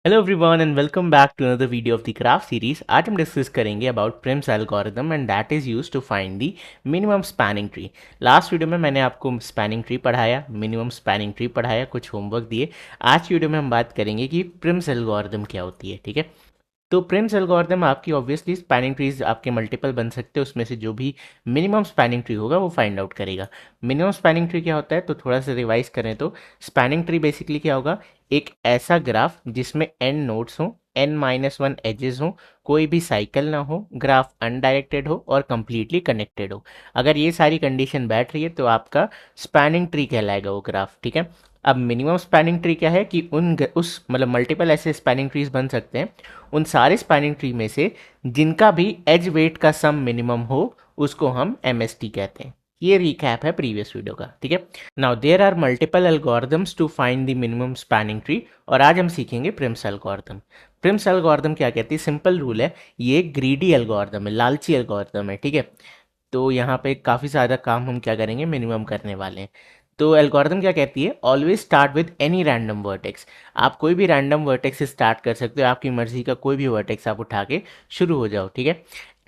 Hello everyone and welcome back to another video of the craft series. आज हम discuss करेंगे about Prim's algorithm and that is used to find the minimum spanning tree. Last video में मैंने आपको spanning tree पढ़ाया, minimum spanning tree पढ़ाया, कुछ homework दिए। आज की वीडियो में हम बात करेंगे कि प्रिम्स एल्गोरिथम क्या होती है। ठीक है, तो प्रिम्स एल्गोरिथम आपकी ऑब्वियसली स्पैनिंग ट्रीज आपके मल्टीपल बन सकते हैं, उसमें से जो भी मिनिमम स्पैनिंग ट्री होगा वो फाइंड आउट करेगा। मिनिमम स्पैनिंग ट्री क्या होता है, तो थोड़ा सा रिवाइज करें तो स्पैनिंग ट्री बेसिकली क्या होगा, एक ऐसा ग्राफ जिसमें n नोड्स हो, n-1 एजेस हो, कोई भी साइकिल ना हो, ग्राफ अनडायरेक्टेड हो और कंप्लीटली कनेक्टेड हो। अगर ये सारी कंडीशन बैठ रही है तो आपका स्पैनिंग ट्री कहलाएगा वो ग्राफ। ठीक है, अब मिनिमम स्पैनिंग ट्री क्या है कि उस मतलब मल्टीपल ऐसे स्पैनिंग ट्रीज बन सकते हैं, उन सारे स्पैनिंग ट्री में से जिनका भी एज वेट का सम मिनिमम हो उसको हम एमएसटी कहते हैं। ये रिकैप है प्रीवियस वीडियो का। ठीक है, now there are multiple algorithms to find the minimum spanning tree और आज हम सीखेंगे प्रिम्स एल्गोरिथम। प्रिम्स एल्गोरिथम क्या कहती है, सिंपल रूल है, ये ग्रीडी एल्गोरिथम है, लालची एल्गोरिथम है। ठीक है, तो यहाँ पे काफ़ी ज़्यादा काम हम क्या करेंगे, मिनिमम करने वाले हैं। तो एल्गोरिथम क्या कहती है, always start with any random vertex. आप कोई भी रैंडम वर्टेक्स से स्टार्ट कर सकते हो, आपकी मर्जी का कोई भी वर्टेक्स आप उठा के शुरू हो जाओ। ठीक है,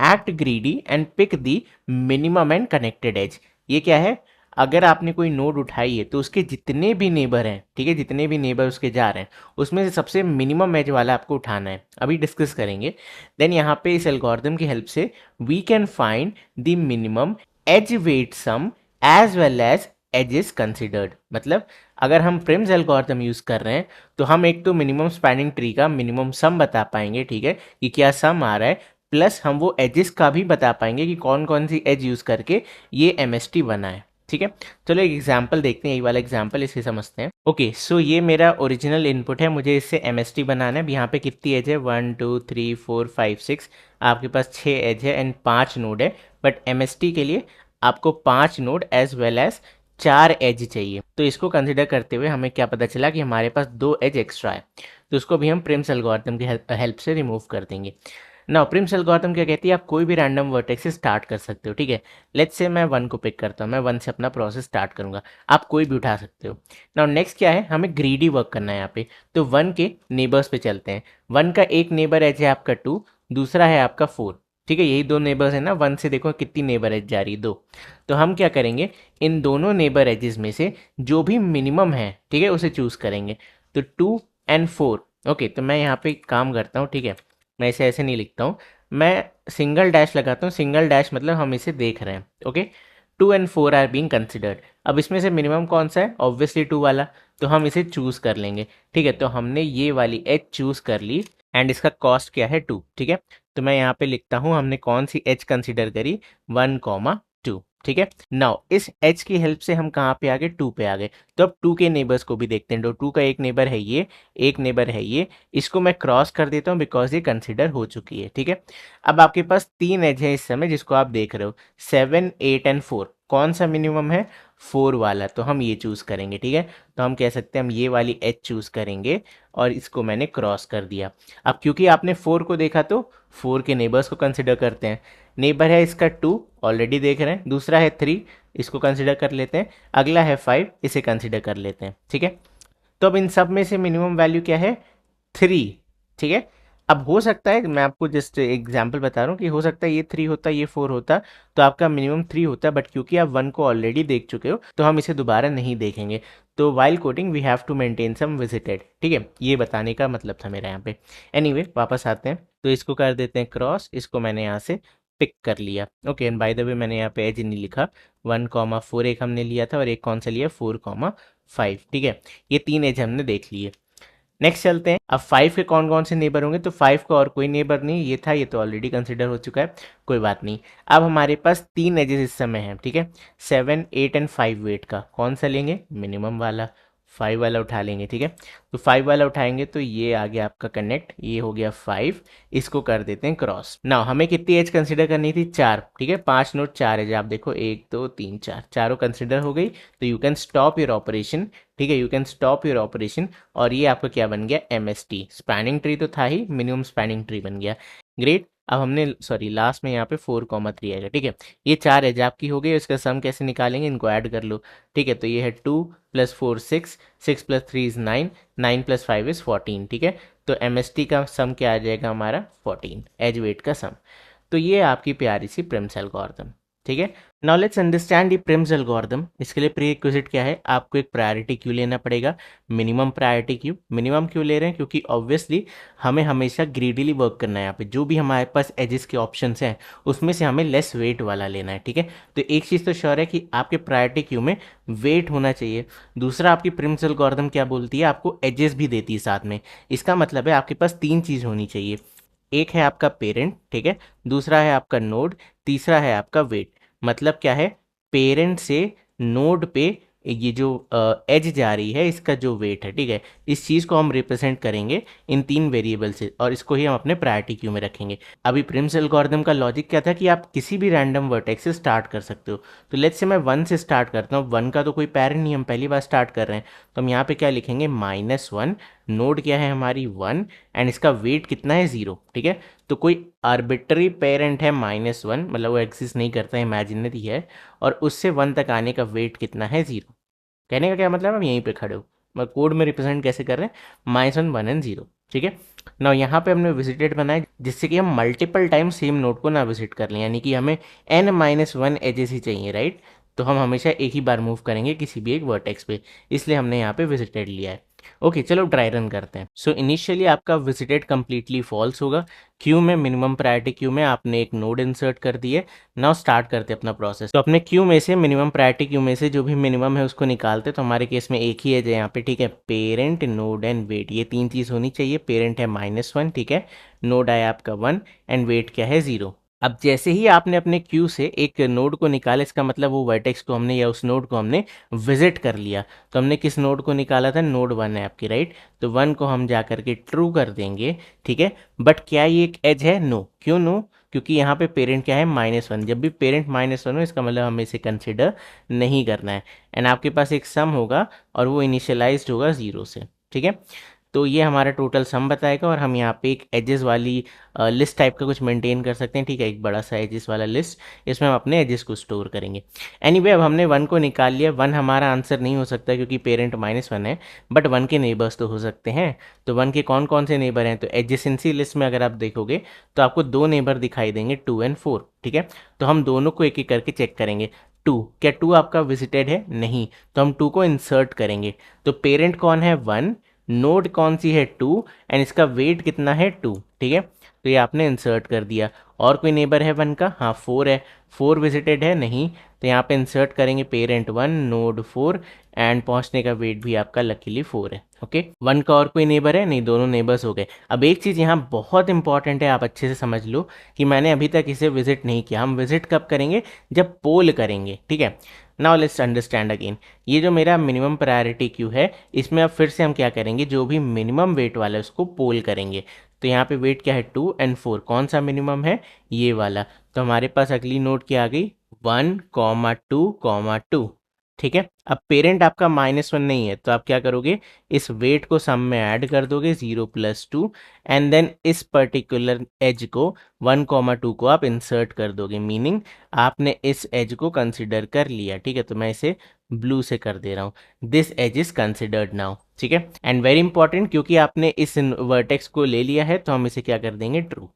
act greedy and pick the minimum and connected edge. ये क्या है, अगर आपने कोई नोड उठाई है तो उसके जितने भी नेबर हैं, ठीक है, जितने भी नेबर उसके जा रहे हैं उसमें से सबसे मिनिमम एज वाला आपको उठाना है, अभी डिस्कस करेंगे। देन यहाँ पे इस एल्गोरिथम की हेल्प से we can find the minimum edge weight sum as well as edges considered. मतलब अगर हम प्रिम्स एल्गोरिथम यूज कर रहे हैं तो हम एक तो मिनिमम स्पैनिंग ट्री का मिनिमम सम बता पाएंगे, ठीक है, कि क्या सम आ रहा है, प्लस हम वो एजेस का भी बता पाएंगे कि कौन कौन सी एज यूज करके ये एमएसटी बना है। ठीक है, चलो एक एग्जाम्पल देखते हैं, यही वाला एग्जाम्पल इसे समझते हैं। ओके, सो ये मेरा ओरिजिनल इनपुट है, मुझे इससे एमएसटी बनाना है। यहाँ पे कितनी एज है, 1 2 3 4 5 6, आपके पास 6 एज है एंड 5 नोड है, बट एमएसटी के लिए आपको 5 node as well as 4 edge चाहिए। तो इसको कंसिडर करते हुए हमें क्या पता चला कि हमारे पास 2 एज एक्स्ट्रा है, तो उसको भी हम प्रिम्स एल्गोरिथम की हेल्प से रिमूव कर देंगे। नाउ प्रिम्स एल्गोरिथम क्या कहती है, आप कोई भी रैंडम वर्टेक्स से स्टार्ट कर सकते हो। ठीक है, लेट्स से मैं 1 को पिक करता हूँ, मैं 1 से अपना प्रोसेस स्टार्ट करूंगा, आप कोई भी उठा सकते हो। नाउ नेक्स्ट क्या है, हमें ग्रीडी वर्क करना है यहाँ पे, तो 1 के नेबर्स पे चलते हैं। 1 का एक नेबर एज है आपका 2, दूसरा है आपका 4। ठीक है, यही दो नेबर्स है ना, 1 से देखो कितनी नेबर एज जा रही है, 2। तो हम क्या करेंगे, इन दोनों नेबर एजेस में से जो भी मिनिमम है, ठीक है, उसे चूज करेंगे। तो 2 एंड 4। ओके, तो मैं यहाँ पे एक काम करता हूँ। ठीक है, मैं इसे ऐसे नहीं लिखता हूँ, मैं सिंगल डैश लगाता हूँ। सिंगल डैश मतलब हम इसे देख रहे हैं। Okay, 2 and 4 are being considered. अब इसमें से मिनिमम कौन सा है, ऑब्वियसली 2 वाला, तो हम इसे चूज कर लेंगे। ठीक है, तो हमने ये वाली एज चूज कर ली एंड इसका कॉस्ट क्या है, 2। ठीक है, तो मैं यहाँ पे लिखता हूँ हमने कौन सी एज कंसिडर करी, 1,2। ठीक है, नाउ इस एच की हेल्प से हम कहाँ पे आ गए, 2 पे आ गए। तो अब 2 के नेबर्स को भी देखते हैं। तो 2 का एक नेबर है ये, एक नेबर है ये, इसको मैं क्रॉस कर देता हूँ बिकॉज ये कंसिडर हो चुकी है। ठीक है, अब आपके पास 3 एज है इस समय जिसको आप देख रहे हो, 7 8 एंड 4। कौन सा मिनिमम है, 4 वाला, तो हम ये चूज करेंगे। ठीक है, तो हम कह सकते हैं हम ये वाली एच चूज करेंगे और इसको मैंने क्रॉस कर दिया। अब क्योंकि आपने 4 को देखा तो 4 के नेबर्स को कंसिडर करते हैं। नेबर है इसका 2, ऑलरेडी देख रहे हैं, दूसरा है 3, इसको कंसिडर कर लेते हैं, अगला है 5, इसे कंसिडर कर लेते हैं। ठीक है, तो अब इन सब में से मिनिमम वैल्यू क्या है, 3। ठीक है, अब हो सकता है, मैं आपको जस्ट एग्जांपल बता रहा हूँ कि हो सकता है ये 3 होता, ये 4 होता, तो आपका मिनिमम 3 होता, बट क्योंकि आप 1 को ऑलरेडी देख चुके हो तो हम इसे दोबारा नहीं देखेंगे। तो while coding we have to maintain some visited. ठीक है, ये बताने का मतलब था मेरा यहाँ पे। एनीवे वापस आते हैं, तो इसको कर देते हैं क्रॉस, इसको मैंने यहाँ से पिक कर लिया। Okay, and by the way मैंने यहाँ पे एज नहीं लिखा, 1,4 एक हमने लिया था और एक कौन सा लिया, 4,5। ठीक है, ये 3 एज हमने देख लिए। नेक्स्ट चलते हैं, अब 5 के कौन कौन से नेबर होंगे, तो 5 का और कोई नेबर नहीं, ये था, ये तो ऑलरेडी कंसिडर हो चुका है, कोई बात नहीं। अब हमारे पास 3 एजेस इस समय हैं। ठीक है, 7 8 एंड 5 वेट का कौन सा लेंगे, मिनिमम वाला, 5 वाला उठा लेंगे। ठीक है, तो 5 वाला उठाएंगे तो ये आ गया आपका कनेक्ट, ये हो गया 5, इसको कर देते हैं क्रॉस। नाउ हमें कितनी एज कंसिडर करनी थी, 4। ठीक है, 5 नोट 4 एज, आप देखो 1 2 3 4, चारों कंसिडर हो गई, तो you can stop your operation. ठीक है, you can stop your operation, और ये आपका क्या बन गया, एमएसटी, स्पैनिंग ट्री तो था ही, मिनिमम स्पैनिंग ट्री बन गया। ग्रेट, अब हमने सॉरी लास्ट में यहाँ पे 4,3 आएगा। ठीक है, ये 4 एज आपकी हो गई, इसका सम कैसे निकालेंगे, इनको ऐड कर लो। ठीक है, तो ये है 2 + 4 6, 6 + 3 इज 9, 9 + 5 इज 14। ठीक है, तो MST का सम क्या आ जाएगा हमारा 14, एज वेट का सम। तो ये आपकी प्यारी सी प्रिम्स एल्गोरिथम, ठीक है। Now let's understand the Prim's algorithm. इसके लिए प्री रिक्विजिट क्या है, आपको एक प्रायोरिटी क्यू लेना पड़ेगा, मिनिमम प्रायोरिटी क्यू। मिनिमम क्यों ले रहे हैं, क्योंकि ऑब्वियसली हमें हमेशा ग्रीडीली वर्क करना है। यहाँ पे जो भी हमारे पास एजेस के ऑप्शंस हैं उसमें से हमें लेस वेट वाला लेना है, ठीक है। तो एक चीज़ तो श्योर है कि आपके प्रायोरिटी क्यू में वेट होना चाहिए। दूसरा, आपकी प्रिम्स एल्गोरिथम क्या बोलती है, आपको एजेस भी देती है साथ में। इसका मतलब है आपके पास तीन चीज़ होनी चाहिए। एक है आपका पेरेंट, ठीक है, दूसरा है आपका नोड, तीसरा है आपका वेट। मतलब क्या है, पेरेंट से नोड पे ये जो एज जा रही है इसका जो वेट है, ठीक है, इस चीज़ को हम रिप्रेजेंट करेंगे इन तीन वेरिएबल से और इसको ही हम अपने प्रायोरिटी क्यू में रखेंगे। अभी प्रिम्स एल्गोरिथम का लॉजिक क्या था कि आप किसी भी रैंडम वर्टेक्स से स्टार्ट कर सकते हो। तो लेट्स से मैं 1 से स्टार्ट करता हूँ, 1 का तो कोई पेरेंट नहीं, हम पहली बार स्टार्ट कर रहे हैं, तो हम यहाँ पे क्या लिखेंगे, -1। नोड क्या है हमारी 1 एंड इसका वेट कितना है 0, ठीक है। तो कोई आर्बिट्ररी पेरेंट है -1, मतलब वो एग्जिस्ट नहीं करता है, इमेजिनरी है, और उससे 1 तक आने का वेट कितना है 0। कहने का क्या मतलब, हम यहीं पे खड़े हो, मैं कोड में रिप्रेजेंट कैसे कर रहे हैं, -1, 1 एंड 0, ठीक है। ना यहाँ पे हमने विजिटेड बनाया जिससे कि हम मल्टीपल टाइम सेम नोड को ना विजिट कर लें, यानी कि हमें n-1 एजेस ही चाहिए, राइट। तो हम हमेशा एक ही बार मूव करेंगे किसी भी एक वर्टेक्स पे, इसलिए हमने यहाँ पे विजिटेड लिया है। ओके, चलो ट्राई रन करते हैं। सो इनिशियली आपका विजिटेड कंप्लीटली फॉल्स होगा। क्यू में, मिनिमम प्रायोरिटी क्यू में आपने एक नोड इंसर्ट कर दिए। नाउ स्टार्ट करते हैं अपना प्रोसेस। तो अपने क्यू में से, मिनिमम प्रायोरिटी क्यू में से जो भी मिनिमम है उसको निकालते। तो हमारे केस में एक ही एज है यहाँ पे, ठीक है, पेरेंट, नोड एंड वेट, ये तीन चीज़ होनी चाहिए। पेरेंट है -1, ठीक है, नोड आया आपका 1 एंड वेट क्या है 0। अब जैसे ही आपने अपने क्यू से एक नोड को निकाला, इसका मतलब वो वर्टेक्स को हमने या उस नोड को हमने विजिट कर लिया। तो हमने किस नोड को निकाला था, नोड 1 है आपकी, राइट। तो 1 को हम जा करके ट्रू कर देंगे, ठीक है। बट क्या ये एक एज है, नो। क्यों नो, क्योंकि यहाँ पे पेरेंट क्या है -1। जब भी पेरेंट -1 हो इसका मतलब हमें इसे कंसिडर नहीं करना है। एंड आपके पास एक सम होगा और वो इनिशियलाइज्ड होगा 0 से, ठीक है। तो ये हमारा टोटल सम बताएगा और हम यहाँ पे एक एजेस वाली लिस्ट टाइप का कुछ मेंटेन कर सकते हैं, ठीक है, एक बड़ा सा एजेस वाला लिस्ट, इसमें हम अपने एजेस को स्टोर करेंगे। एनीवे, अब हमने 1 को निकाल लिया। 1 हमारा आंसर नहीं हो सकता क्योंकि पेरेंट -1 है, बट 1 के नेबर्स तो हो सकते हैं। तो 1 के कौन कौन से नेबर हैं, तो एडजेसेंसी लिस्ट में अगर आप देखोगे तो आपको दो नेबर दिखाई देंगे, 2 एंड 4, ठीक है। तो हम दोनों को एक एक करके चेक करेंगे। 2, क्या 2 आपका विजिटेड है, नहीं, तो हम 2 को इंसर्ट करेंगे। तो पेरेंट कौन है, 1, नोड कौन सी है, 2 एंड इसका वेट कितना है 2, ठीक है। तो ये आपने इंसर्ट कर दिया। और कोई नेबर है 1 का, हाँ 4 है, 4 विजिटेड है, नहीं, तो यहाँ पे इंसर्ट करेंगे पेरेंट 1, नोड 4 एंड पहुँचने का वेट भी आपका लकीली 4 है। ओके, 1 का और कोई नेबर है, नहीं, दोनों नेबर्स हो गए। अब एक चीज़ यहाँ बहुत इंपॉर्टेंट है, आप अच्छे से समझ लो कि मैंने अभी तक इसे विजिट नहीं किया। हम विजिट कब करेंगे, जब पोल करेंगे, ठीक है। नाउ लेट्स अंडरस्टैंड अगेन, ये जो मेरा मिनिमम प्रायोरिटी क्यू है इसमें अब फिर से हम क्या करेंगे, जो भी मिनिमम वेट वाला है उसको पोल करेंगे। तो यहाँ पे वेट क्या है, 2 एंड 4, कौन सा मिनिमम है, ये वाला। तो हमारे पास अगली नोट क्या आ गई, 1,2,2, ठीक है। अब पेरेंट आपका -1 नहीं है तो आप क्या करोगे, इस वेट को सम में ऐड कर दोगे, 0 + 2 एंड देन इस पर्टिकुलर एज को 1,2 को आप इंसर्ट कर दोगे, मीनिंग आपने इस एज को कंसिडर कर लिया, ठीक है। तो मैं इसे ब्लू से कर दे रहा हूँ, this edge is considered now, ठीक है। एंड वेरी इंपॉर्टेंट, क्योंकि आपने इस वर्टेक्स को ले लिया है तो हम इसे क्या कर देंगे, ट्रू।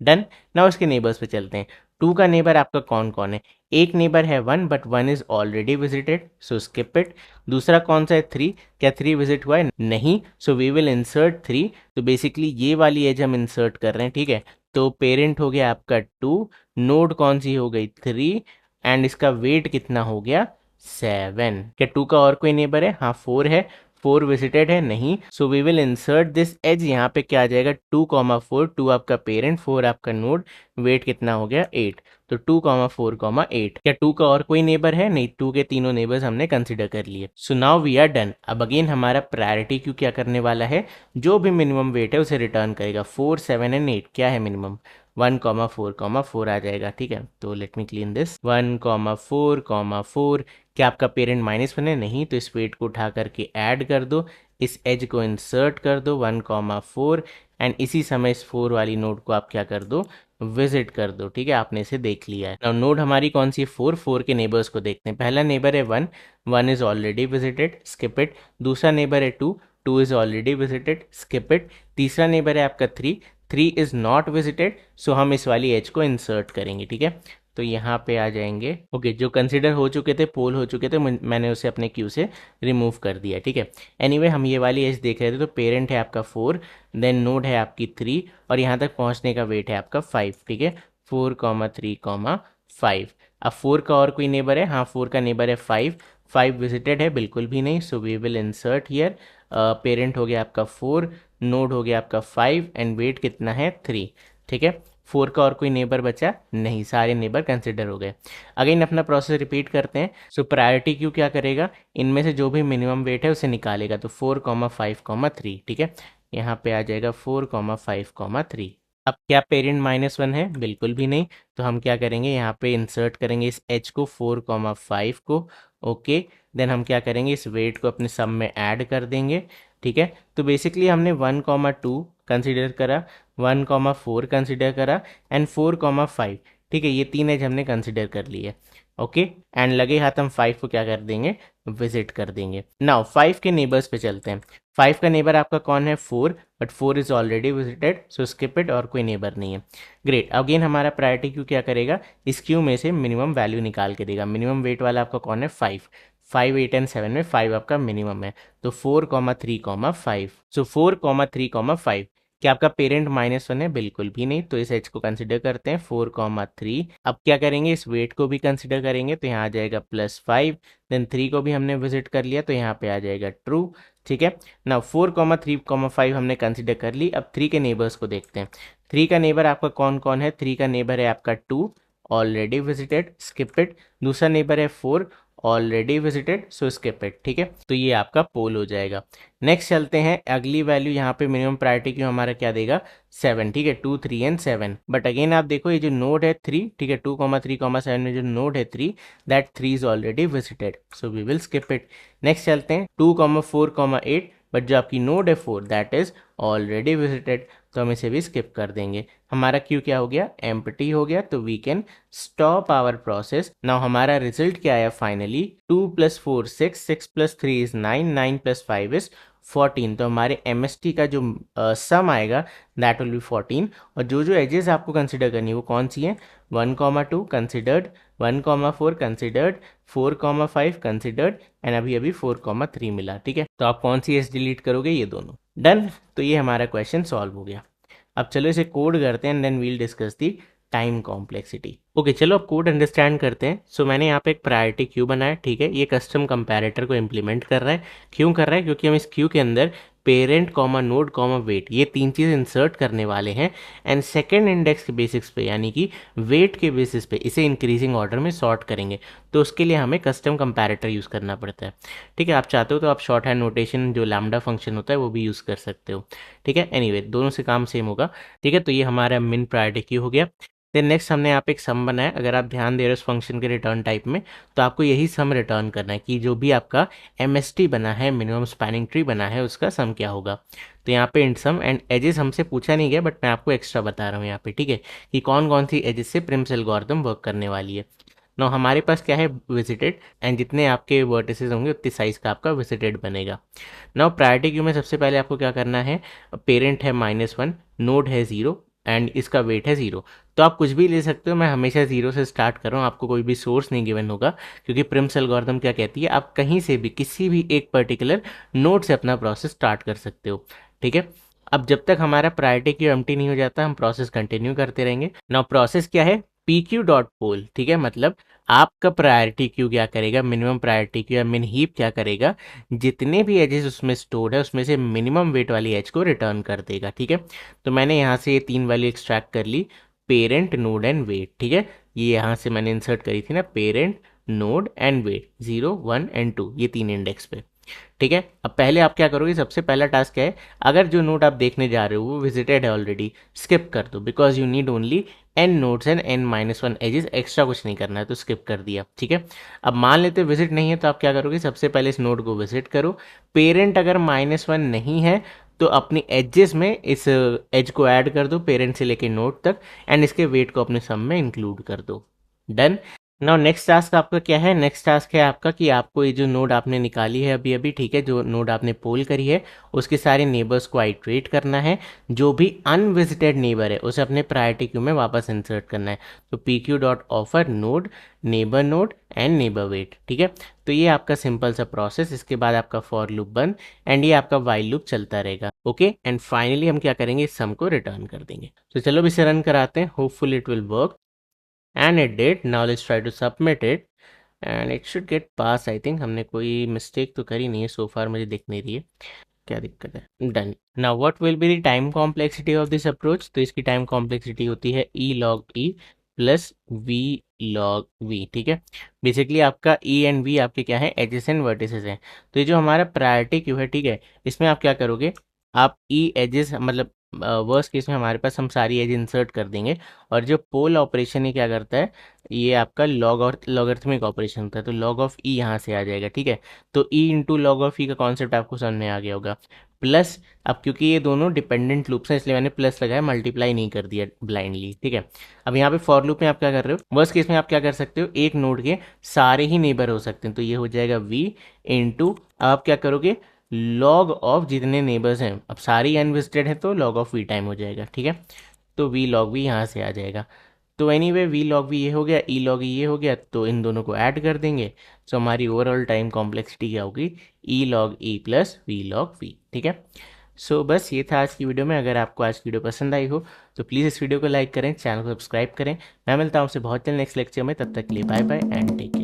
डन। नाउ उसके नेबर्स पे चलते हैं। 2 का नेबर आपका कौन कौन है, एक नेबर है 1 but 1 is already visited, so skip it. दूसरा कौन सा है 3, क्या 3 विजिट हुआ है, नहीं, सो वी विल इंसर्ट 3। तो बेसिकली ये वाली एज हम इंसर्ट कर रहे हैं, ठीक है। तो पेरेंट हो गया आपका 2, नोड कौन सी हो गई 3 एंड इसका वेट कितना हो गया 7। क्या 2 का और कोई नेबर है, हाँ 4 है, 4 विजिटेड है, नहीं, so we will insert this edge. यहाँ पे क्या आ जाएगा 2,4, 2 आपका पेरेंट, 4 आपका नोड, वेट कितना हो गया 8। तो 2,4,8। क्या 2 का और कोई नेबर है, नहीं, 2 के तीनों नेबर्स हमने कंसिडर कर लिए। So now we are done. अब अगेन हमारा प्रायोरिटी क्यू क्या करने वाला है, जो भी मिनिमम वेट है उसे रिटर्न करेगा। 4, 7 एंड 8 क्या है मिनिमम, 1,4,4 आ जाएगा, ठीक है। तो लेट मी क्लीन दिस, 1,4,4। क्या आपका पेरेंट -1 है, नहीं, तो इस वेट को उठा करके ऐड कर दो, इस एज को इंसर्ट कर दो 1,4 एंड इसी समय इस 4 वाली नोड को आप क्या कर दो, विजिट कर दो, ठीक है। आपने इसे देख लिया है। नाउ नोड हमारी कौन सी है, 4, 4 के नेबर्स को देखते हैं। पहला नेबर है 1, 1 is already visited, skip it. दूसरा नेबर है 2, 2 is already visited, skip it. तीसरा नेबर है आपका 3, 3 इज़ नॉट विजिटेड, सो हम इस वाली एज को इंसर्ट करेंगे, ठीक है। तो यहाँ पे आ जाएंगे, ओके, जो कंसिडर हो चुके थे, पोल हो चुके थे, मैंने उसे अपने क्यू से रिमूव कर दिया, ठीक है। एनीवे हम ये वाली एज देख रहे थे, तो पेरेंट है आपका 4, देन नोड है आपकी 3, और यहाँ तक पहुँचने का वेट है आपका 5, ठीक है। 4,3,5। अब 4 का और कोई नेबर है? हाँ, 4 का नेबर है 5, 5 विजिटेड है बिल्कुल भी नहीं, so we will insert here. Parent हो गया आपका 4, नोड हो गया आपका 5, एंड वेट कितना है? 3, ठीक है। 4 का और कोई नेबर बचा नहीं, सारे नेबर कंसिडर हो गए। अगेन अपना प्रोसेस रिपीट करते हैं। सो प्रायोरिटी क्यू क्या करेगा? इनमें से जो भी मिनिमम वेट है उसे निकालेगा, तो 4,5,3, ठीक है। यहाँ पे आ जाएगा 4,5,3। अब क्या पेरेंट -1 है? बिल्कुल भी नहीं। तो हम क्या करेंगे, यहाँ पे इंसर्ट करेंगे इस h को, 4,5 को, ओके। देन हम क्या करेंगे, इस वेट को अपने सम में ऐड कर देंगे, ठीक है। तो बेसिकली हमने 1,2 कंसिडर करा, 1,4 कंसिडर करा, एंड 4,5, ठीक है। ये 3 एज हमने कंसिडर कर लिए, ओके। एंड लगे हाथ हम 5 को क्या कर देंगे, विजिट कर देंगे। नाउ 5 के नेबर्स पे चलते हैं। 5 का नेबर आपका कौन है? 4, but 4 is already visited, so skip it, और कोई नेबर नहीं है। ग्रेट। अगेन हमारा प्रायोरिटी क्यू क्या करेगा, इस क्यू में से मिनिमम वैल्यू निकाल के देगा। मिनिमम वेट वाला आपका कौन है? 5, 5, 8 एंड 7 में 5 आपका मिनिमम है, तो 4,3,5। सो 4,3,5। क्या आपका पेरेंट -1 है? बिल्कुल भी नहीं। तो इस एच को कंसिडर करते हैं, 4,3। अब क्या करेंगे, इस वेट को भी कंसिडर करेंगे, तो यहाँ आ जाएगा +5, देन 3 को भी हमने विजिट कर लिया, तो यहाँ पे आ जाएगा ट्रू, ठीक है ना। 4,3,5 हमने कंसिडर कर ली। अब 3 के नेबर्स को देखते हैं। 3 का नेबर आपका कौन कौन है? 3 का नेबर है आपका 2, ऑलरेडी विजिटेड, स्किप इट। दूसरा नेबर है 4, already visited, so skip it, ठीक है। तो ये आपका पोल हो जाएगा। नेक्स्ट चलते हैं, अगली वैल्यू यहाँ पे मिनिमम प्रायोरिटी क्यों हमारा क्या देगा? 7, ठीक है। 2, 3 एंड 7। बट अगेन आप देखो, ये जो नोड है 3, ठीक है, 2,3,7 में जो नोड है 3, that 3 is already visited, so we will skip it. Next चलते हैं 2,4,8, बट जो आपकी नोड है 4, दैट इज ऑलरेडी विजिटेड, तो हम इसे भी स्किप कर देंगे। हमारा क्यू क्या हो गया? एम्प्टी हो गया, तो we can stop our process. Now हमारा रिजल्ट क्या आया फाइनली? 2 + 4 6, 6 + 3 is 9, 9 + 5 is 14। तो हमारे MST का जो सम आएगा दैट विल बी 14। और जो जो एजेस आपको कंसिडर करनी है वो कौन सी हैं? 1,2 कंसिडर्ड, 1,4 कंसिडर्ड, 4,5 कंसिडर्ड, एंड अभी अभी 4,3 मिला, ठीक है। तो आप कौन सी एज डिलीट करोगे? ये दोनों। डन। तो ये हमारा क्वेश्चन सॉल्व हो गया। अब चलो इसे कोड करते हैं, and then we'll discuss the time complexity. Okay, चलो अब कोड अंडरस्टैंड करते हैं। सो मैंने यहाँ पे एक प्रायोरिटी क्यू बनाया, ठीक है। ये कस्टम कंपैरेटर को इम्प्लीमेंट कर रहा है। क्यों कर रहा है? क्योंकि हम इस क्यू के अंदर parent comma node comma weight, ये 3 चीज़ इंसर्ट करने वाले हैं, एंड सेकेंड इंडेक्स के बेसिस पे, यानी कि वेट के बेसिस पे इसे इंक्रीजिंग ऑर्डर में सॉर्ट करेंगे। तो उसके लिए हमें कस्टम कंपैरेटर यूज़ करना पड़ता है, ठीक है। आप चाहते हो तो आप शॉर्ट हैंड नोटेशन जो लैम्डा फंक्शन होता है वो भी यूज़ कर सकते हो, ठीक है। एनीवे दोनों से काम सेम होगा, ठीक है। तो ये हमारा मिन प्रायोरिटी क्यू हो गया। देन नेक्स्ट हमने यहाँ पे एक सम बनाया। अगर आप ध्यान दे रहे हो उस फंक्शन के रिटर्न टाइप में, तो आपको यही सम रिटर्न करना है कि जो भी आपका MST बना है, मिनिमम स्पैनिंग ट्री बना है, उसका सम क्या होगा। तो यहाँ पे इंट सम, एंड एजेस हमसे पूछा नहीं गया, बट मैं आपको एक्स्ट्रा बता रहा हूँ यहाँ पे, ठीक है, कि कौन कौन सी एजेस से प्रिम्स एल्गोरिथम वर्क करने वाली है। नो हमारे पास क्या है? विजिटेड, एंड जितने आपके वर्टिसेस होंगे उतनी साइज का आपका विजिटेड बनेगा। नाउ प्रायोरिटी क्यू में सबसे पहले आपको क्या करना है? पेरेंट है -1, नोड है 0, एंड इसका वेट है 0। तो आप कुछ भी ले सकते हो, मैं हमेशा 0 से स्टार्ट कर रहा हूँ, आपको कोई भी सोर्स नहीं गिवन होगा, क्योंकि प्रिम्स एल्गोरिथम क्या कहती है, आप कहीं से भी किसी भी एक पर्टिकुलर नोड से अपना प्रोसेस स्टार्ट कर सकते हो, ठीक है। अब जब तक हमारा प्रायोरिटी क्यू एम्प्टी नहीं हो जाता, हम प्रोसेस कंटिन्यू करते रहेंगे। नाउ प्रोसेस क्या है? PQ.poll, ठीक है। मतलब आपका प्रायोरिटी क्यू क्या करेगा, मिनिमम प्रायोरिटी क्यू या मिन हीप क्या करेगा, जितने भी एजेस उसमें स्टोर्ड है उसमें से मिनिमम वेट वाली एज को रिटर्न कर देगा, ठीक है। तो मैंने यहाँ से ये 3 वैल्यू एक्सट्रैक्ट कर ली, पेरेंट, नोड एंड वेट, ठीक है। ये यहाँ से मैंने इंसर्ट करी थी ना, parent, node and weight, 0, 1 and 2, ये 3 इंडेक्स पे, ठीक है। अब पहले आप क्या करोगे? सबसे पहला टास्क क्या है? अगर जो नोड आप देखने जा रहे हो वो विजिटेड है ऑलरेडी, स्किप कर दो, because you need only n nodes and n-1 edges, extra कुछ नहीं करना है, तो स्किप कर दिया, ठीक है। अब मान लेते विजिट नहीं है, तो आप क्या करोगे? सबसे पहले इस नोड को विजिट करो। पेरेंट अगर -1 नहीं है तो अपनी एजेस में इस एज को ऐड कर दो, पेरेंट से लेके नोड तक, एंड इसके वेट को अपने सम में इंक्लूड कर दो। डन। नाउ नेक्स्ट टास्क आपका क्या है? नेक्स्ट टास्क है आपका कि आपको ये जो नोड आपने निकाली है अभी अभी, ठीक है, जो नोड आपने पोल करी है, उसके सारे नेबर्स को आइट्रेट करना है। जो भी अनविजिटेड नेबर है उसे अपने प्रायोरिटी क्यू में वापस इंसर्ट करना है। तो P Q dot offer node and neighbour weight, ठीक है। तो ये आपका सिंपल सा प्रोसेस। इसके बाद आपका फॉर लूप बंद एंड ये आपका वाइल लूप चलता रहेगा। ओके, एंड फाइनली हम क्या करेंगे? इस सम को रिटर्न कर देंगे। तो चलो अब इसे रन कराते हैं, hopeful it will work. And it did. Now let's try to submit it and it should get pass. I think हमने कोई मिस्टेक तो करी नहीं है सो फार, मुझे दिख नहीं रही है। क्या दिक्कत है? Done. Now what will be the time complexity of this approach? तो इसकी टाइम कॉम्प्लेक्सिटी होती है E log E plus V log V, ठीक है। बेसिकली आपका ई एंड वी आपके क्या है? एजेस एंड वर्टिसेस हैं। तो ये जो हमारा प्रायोरिटी क्यू है, ठीक है, इसमें आप क्या करोगे? आप ई एजेस मतलब वर्स्ट केस में हमारे पास हम सारी एज इंसर्ट कर देंगे। और जो पोल ऑपरेशन ये क्या करता है? ये आपका लॉग और लॉगरिथमिक ऑपरेशन होता है। तो लॉग ऑफ ई यहाँ से आ जाएगा, ठीक है। तो ई इंटू लॉग ऑफ ई का कॉन्सेप्ट आपको समझ में आ गया होगा। प्लस, अब क्योंकि ये दोनों डिपेंडेंट लूप्स हैं इसलिए मैंने प्लस लगाया, मल्टीप्लाई नहीं कर दिया ब्लाइंडली, ठीक है। अब यहाँ पे फॉर लूप में आप क्या कर रहे हो? वर्स्ट केस में आप क्या कर सकते हो? एक नोड के सारे ही नेबर हो सकते हैं। तो ये हो जाएगा वी इंटू, आप क्या करोगे? लॉग ऑफ जितने नेबर्स हैं, अब सारी अनविजिटेड है तो लॉग ऑफ वी टाइम हो जाएगा, ठीक है। तो वी लॉग वी यहाँ से आ जाएगा। तो एनीवे वी लॉग वी ये हो गया, ई लॉग ई ये हो गया, तो इन दोनों को ऐड कर देंगे। सो हमारी ओवरऑल टाइम कॉम्प्लेक्सिटी क्या होगी? E log E plus V log V, ठीक है। सो बस ये था आज की वीडियो में। अगर आपको आज की वीडियो पसंद आई हो तो प्लीज़ इस वीडियो को लाइक करें, चैनल को सब्सक्राइब करें। मैं मिलता हूँ आपसे बहुत जल्द नेक्स्ट लेक्चर में। तब तक के लिए bye bye and take care.